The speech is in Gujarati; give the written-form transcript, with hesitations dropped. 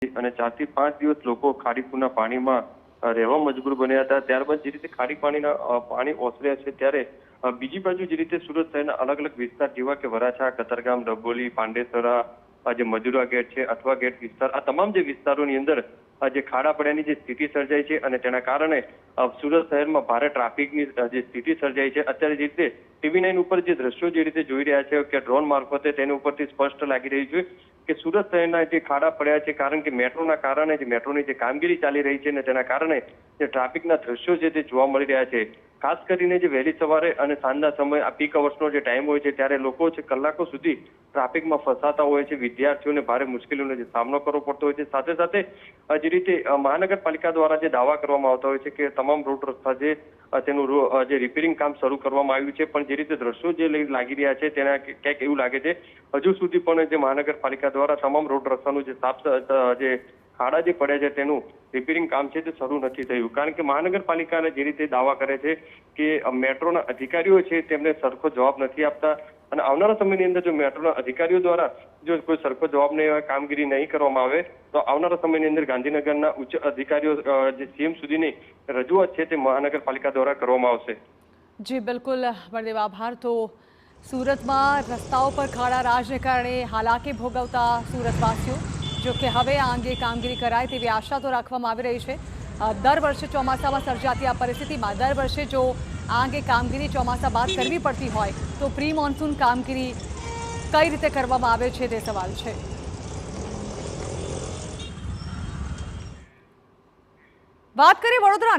અને 4 થી 5 દિવસ લોકો ખાડીપુરના પાણીમાં રહેવા મજબૂર બન્યા હતા। ત્યારબાદ જે રીતે ખાડી પાણી ઓસર્યા છે ત્યારે બીજી બાજુ જે રીતે સુરત શહેરના અલગ અલગ વિસ્તાર જેવા કે વરાછા, કતારગામ, ડભોલી, પાંડેસરા, જે મજુરા ગેટ છે, અથવા ગેટ વિસ્તાર, આ તમામ જે વિસ્તારોની અંદર જે ખાડા પડ્યાની જે સ્થિતિ સર્જાઈ છે અને તેના કારણે સુરત શહેરમાં ભારે ટ્રાફિકની જે સ્થિતિ સર્જાઈ છે। અત્યારે જે રીતે TV9 ઉપર જે દ્રશ્યો જે રીતે જોઈ રહ્યા છે કે ડ્રોન મારફતે તેની ઉપરથી સ્પષ્ટ લાગી રહ્યું છે કે સુરત શહેરના જે ખાડા પડ્યા છે કારણ કે મેટ્રોના કારણે જે મેટ્રોની જે કામગીરી ચાલી રહી છે અને તેના કારણે જે ટ્રાફિકના દ્રશ્યો છે તે જોવા મળી રહ્યા છે। ખાસ કરીને જે વહેલી સવારે અને સાંજના સમય આ પીક અવર્સનો જે ટાઈમ હોય છે ત્યારે લોકો છે કલાકો સુધી ટ્રાફિકમાં ફસાતા હોય છે। વિદ્યાર્થીઓને ભારે મુશ્કેલીઓનો જે સામનો કરવો પડતો હોય છે। સાથે સાથે જે રીતે મહાનગરપાલિકા દ્વારા જે દાવા કરવામાં આવતા હોય છે કે તમામ રોડ રસ્તા જે તેનું જે રિપેરિંગ કામ શરૂ કરવામાં આવ્યું છે, પણ જે રીતે દ્રશ્યો જે લાગી રહ્યા છે તેના ક્યાંક એવું લાગે છે હજુ સુધી પણ જે મહાનગરપાલિકા દ્વારા તમામ રોડ રસ્તાનું જે જે ખાડા જે પડ્યા છે તેનું રિપેરિંગ કામ છે તે શરૂ નથી થયું। કારણ કે મહાનગરપાલિકાને જે રીતે દાવા કરે છે કે મેટ્રોના અધિકારીઓ છે તેમને સરખો જવાબ નથી આપતા અને આવનારા સમયની અંદર જો મેટ્રોના અધિકારીઓ દ્વારા જો કોઈ સરખો જવાબ નહીં કામગીરી નહીં કરવામાં આવે તો આવનારા સમયની અંદર ગાંધીનગરના ઉચ્ચ અધિકારીઓ જે CM સુધીની રજૂઆત છે તે મહાનગરપાલિકા દ્વારા કરવામાં આવશે। જી બિલકુલ બળદેવ, આભાર। તો સુરતમાં રસ્તાઓ પર ખાડા રાજને કારણે હાલાકી ભોગવતા સુરતવાસીઓ, જો કે હવે આ અંગે કામગીરી કરાય તેવી આશા તો રાખવામાં આવી રહી છે। દર વર્ષે ચોમાસામાં સર્જાતી આ પરિસ્થિતિમાં દર વર્ષે જો આ અંગે કામગીરી ચોમાસા બાદ કરવી પડતી હોય તો પ્રી મોન્સૂન કામગીરી કઈ રીતે કરવામાં આવે છે તે સવાલ છે। વાત કરીએ વડોદરા